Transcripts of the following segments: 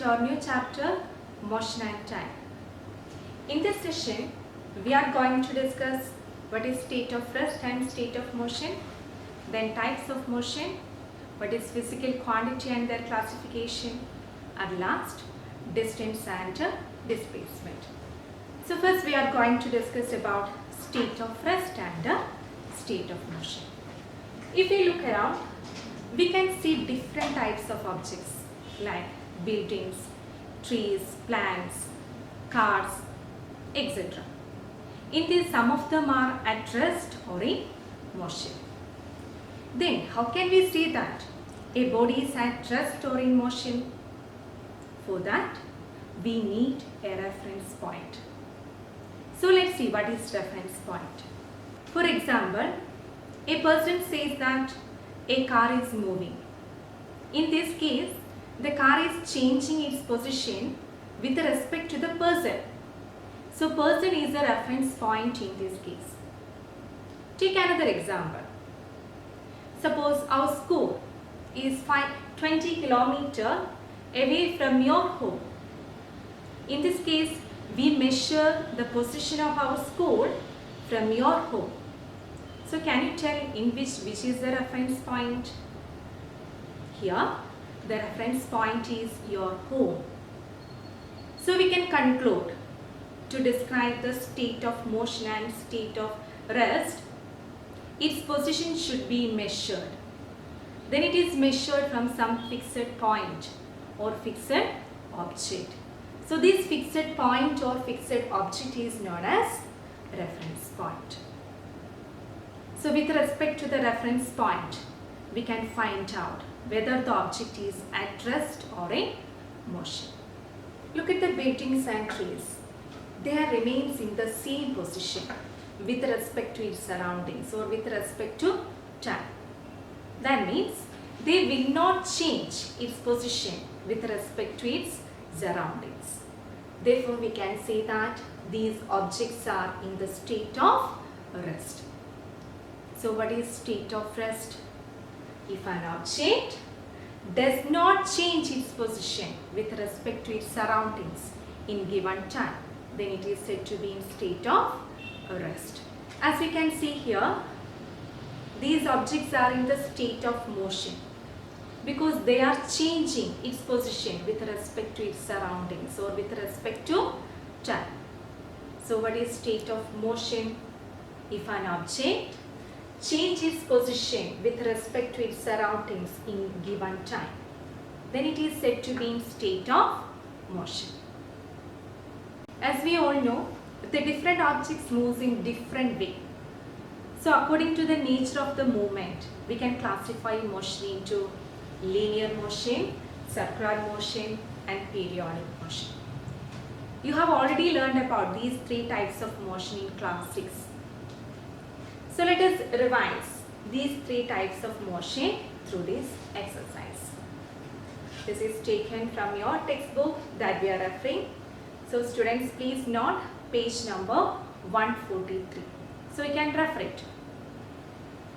to our new chapter, Motion and Time. In this session, we are going to discuss what is state of rest and state of motion, then types of motion, what is physical quantity and their classification, and last, distance and displacement. So first we are going to discuss about state of rest and state of motion. If we look around, we can see different types of objects like buildings, trees, plants, cars, etc. In these, some of them are at rest or in motion. Then how can we say that a body is at rest or in motion? For that, we need a reference point. So let's see what is reference point. For example, a person says that a car is moving. In this case, the car is changing its position with respect to the person. So person is a reference point in this case. Take another example. Suppose our school is 20 kilometers away from your home. In this case, we measure the position of our school from your home. So can you tell in which is the reference point? Here, the reference point is your home. So we can conclude to describe the state of motion and state of rest, its position should be measured. Then it is measured from some fixed point or fixed object. So this fixed point or fixed object is known as reference point. So with respect to the reference point, we can find out whether the object is at rest or in motion. Look at the buildings and trees. They remains in the same position with respect to its surroundings or with respect to time. That means they will not change its position with respect to its surroundings. Therefore, we can say that these objects are in the state of rest. So what is state of rest? If an object does not change its position with respect to its surroundings in given time, then it is said to be in state of rest. As we can see here, these objects are in the state of motion because they are changing its position with respect to its surroundings or with respect to time. So what is state of motion? If an object changes its position with respect to its surroundings in given time, then it is said to be in state of motion. As we all know, the different objects moves in different way. So according to the nature of the movement, we can classify motion into linear motion, circular motion and periodic motion. You have already learned about these three types of motion in class 6. So let us revise these three types of motion through this exercise. This is taken from your textbook that we are referring. So students, please note page number 143. So you can refer it.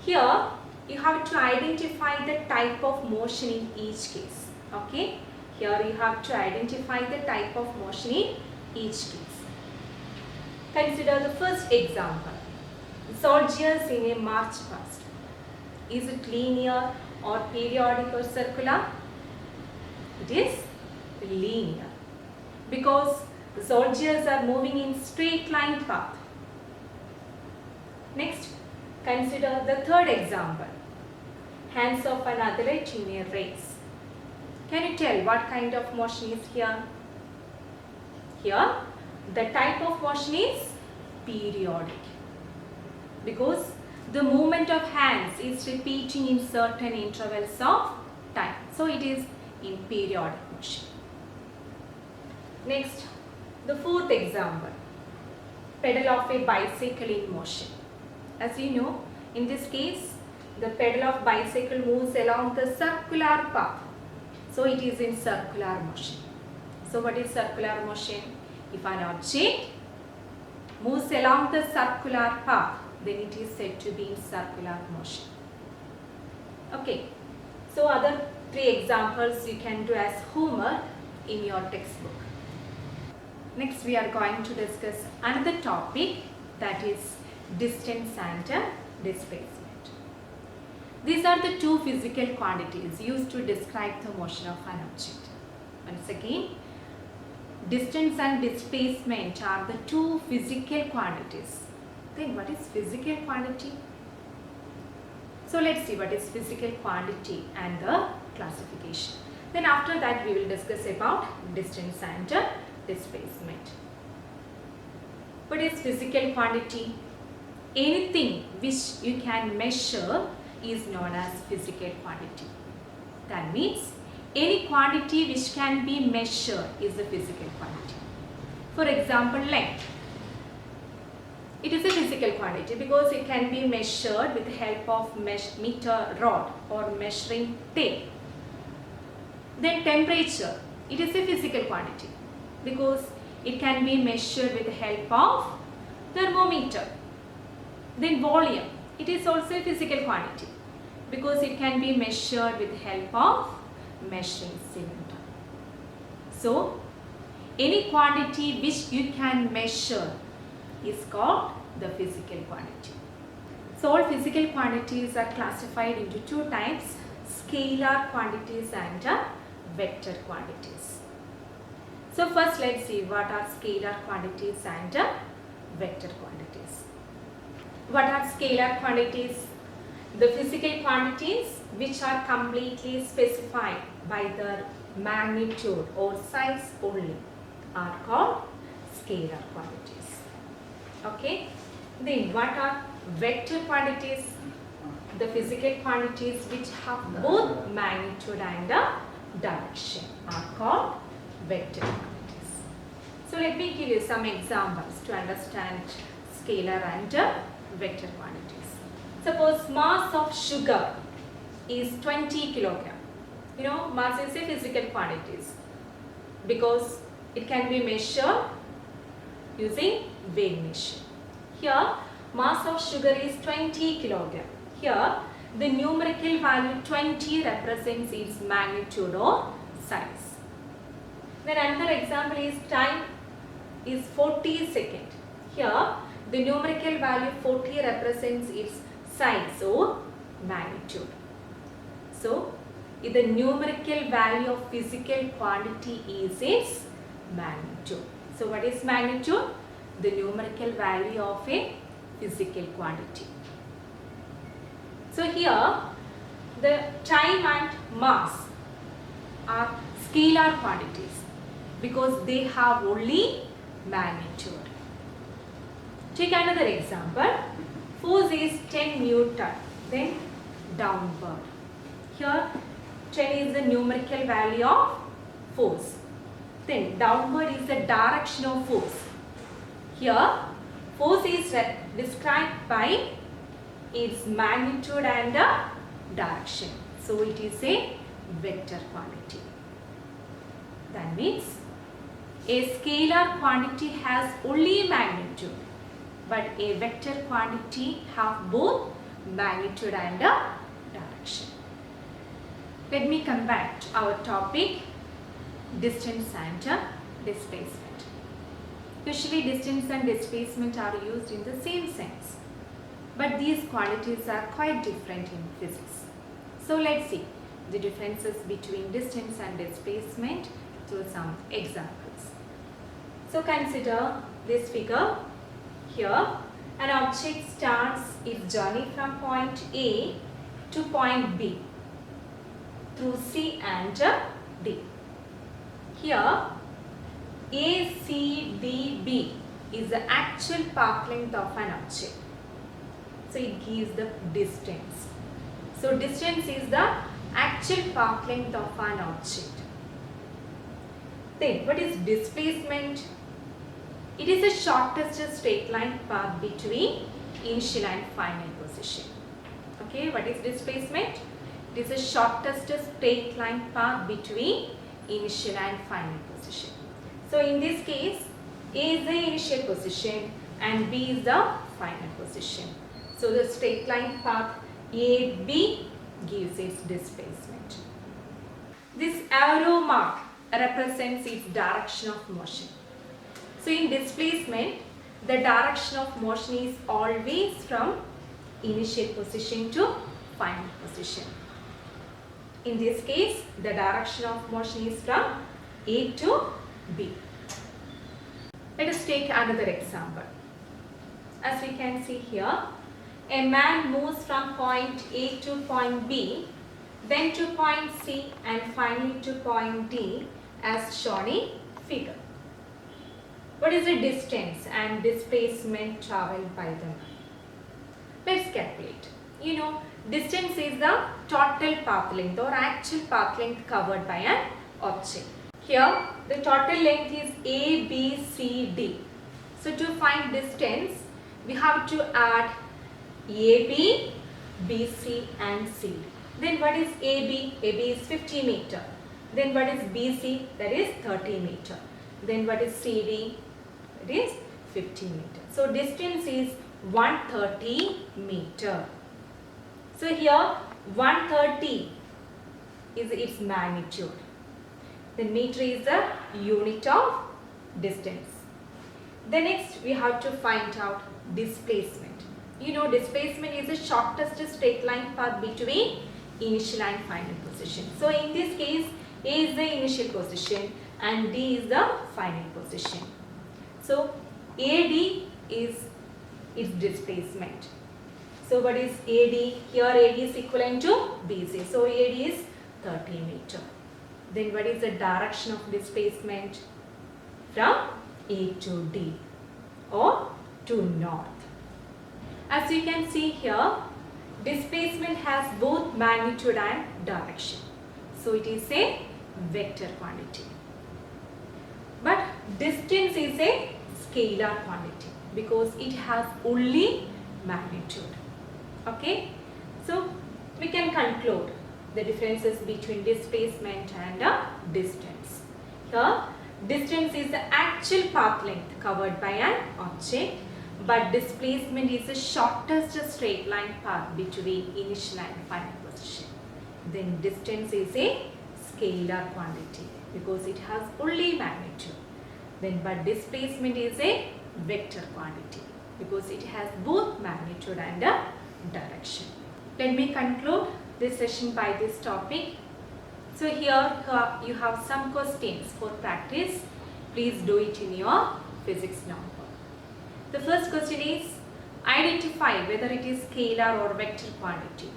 Here you have to identify the type of motion in each case. Okay. Here you have to identify the type of motion in each case. Consider the first example. Soldiers in a march past. Is it linear or periodic or circular? It is linear because the soldiers are moving in straight line path. Next, consider the third example. Hands of an athlete in a race. Can you tell what kind of motion is here? Here, the type of motion is periodic because the movement of hands is repeating in certain intervals of time. So it is in periodic motion. Next, the fourth example, pedal of a bicycle in motion. As you know, in this case, the pedal of bicycle moves along the circular path. So it is in circular motion. So what is circular motion? If an object moves along the circular path, then it is said to be in circular motion. Okay. So other three examples you can do as homework. in your textbook. Next we are going to discuss another topic, that is distance and displacement. These are the two physical quantities used to describe the motion of an object. Once again, distance and displacement are the two physical quantities. Then what is physical quantity? So let's see what is physical quantity and the classification. Then after that we will discuss about distance and displacement. What is physical quantity? Anything which you can measure is known as physical quantity. That means any quantity which can be measured is a physical quantity. For example, length. It is a physical quantity because it can be measured with the help of meter rod or measuring tape. Then temperature. It is a physical quantity because it can be measured with the help of thermometer. Then volume. It is also a physical quantity because it can be measured with the help of measuring cylinder. So, any quantity which you can measure is called the physical quantity. So, all physical quantities are classified into two types, scalar quantities and vector quantities. So, first let's see what are scalar quantities and vector quantities. What are scalar quantities? The physical quantities which are completely specified by their magnitude or size only are called scalar quantities. Okay. Then what are vector quantities? The physical quantities which have both magnitude and direction are called vector quantities. So let me give you some examples to understand scalar and vector quantities. Suppose mass of sugar is 20 kilogram. You know, mass is a physical quantities because it can be measured using weighing machine. Here, mass of sugar is 20 kilogram. Here, the numerical value 20 represents its magnitude or size. Then another example is time is 40 seconds. Here, the numerical value 40 represents its size or magnitude. So, the numerical value of physical quantity is its magnitude. So, what is magnitude? The numerical value of a physical quantity. So, here the time and mass are scalar quantities because they have only magnitude. Take another example. Force is 10 Newton, then downward. Here 10 is the numerical value of force. Then downward is the direction of force. Here force is described by its magnitude and direction. So it is a vector quantity. That means a scalar quantity has only magnitude, but a vector quantity have both magnitude and direction. Let me come back to our topic, distance and displacement. Usually distance and displacement are used in the same sense, but these quantities are quite different in physics. So let's see the differences between distance and displacement through some examples. So consider this figure. Here an object starts its journey from point A to point B through C and D. Here ACDB is the actual path length of an object. So it gives the distance. So distance is the actual path length of an object. Then what is displacement? It is the shortest straight line path between initial and final position. Okay, what is displacement? It is the shortest straight line path between initial and final position. So in this case, A is the initial position and B is the final position. So the straight line path AB gives its displacement. This arrow mark represents its direction of motion. So in displacement, the direction of motion is always from initial position to final position. In this case, the direction of motion is from A to B. Let us take another example. As we can see here, a man moves from point A to point B, then to point C and finally to point D as shown in figure. What is the distance and displacement traveled by the man? Let's calculate. Distance is the total path length or actual path length covered by an object. Here, the total length is A, B, C, D. So to find distance, we have to add AB, BC and CD. Then what is AB? AB is 50 meter. Then what is BC? That is 30 meter. Then what is CD? It is 50 meter. So distance is 130 meter. So here 130 is its magnitude. The meter is the unit of distance. The next we have to find out displacement. Displacement is the shortest straight line path between initial and final position. So in this case, A is the initial position and D is the final position. So AD is its displacement. So what is AD? Here AD is equivalent to BC. So AD is 30 meter. Then what is the direction of displacement? From A to D or to north. As you can see here, displacement has both magnitude and direction. So it is a vector quantity. But distance is a scalar quantity because it has only magnitude. Okay. So we can conclude the differences between displacement and distance. Here, distance is the actual path length covered by an object, but displacement is the shortest straight line path between initial and final position. Then distance is a scalar quantity because it has only magnitude. Then but displacement is a vector quantity because it has both magnitude and direction. Let me conclude this session by this topic. So here you have some questions for practice. Please do it in your physics notebook. The first question is, identify whether it is scalar or vector quantity.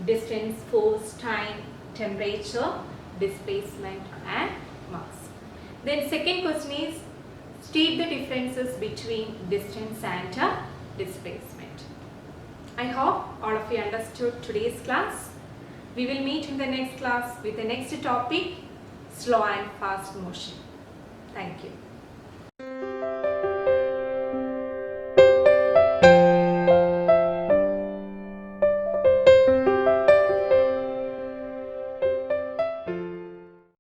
Distance, force, time, temperature, displacement and mass. Then second question is, state the differences between distance and displacement. I hope all of you understood today's class. We will meet in the next class with the next topic, slow and fast motion. Thank you.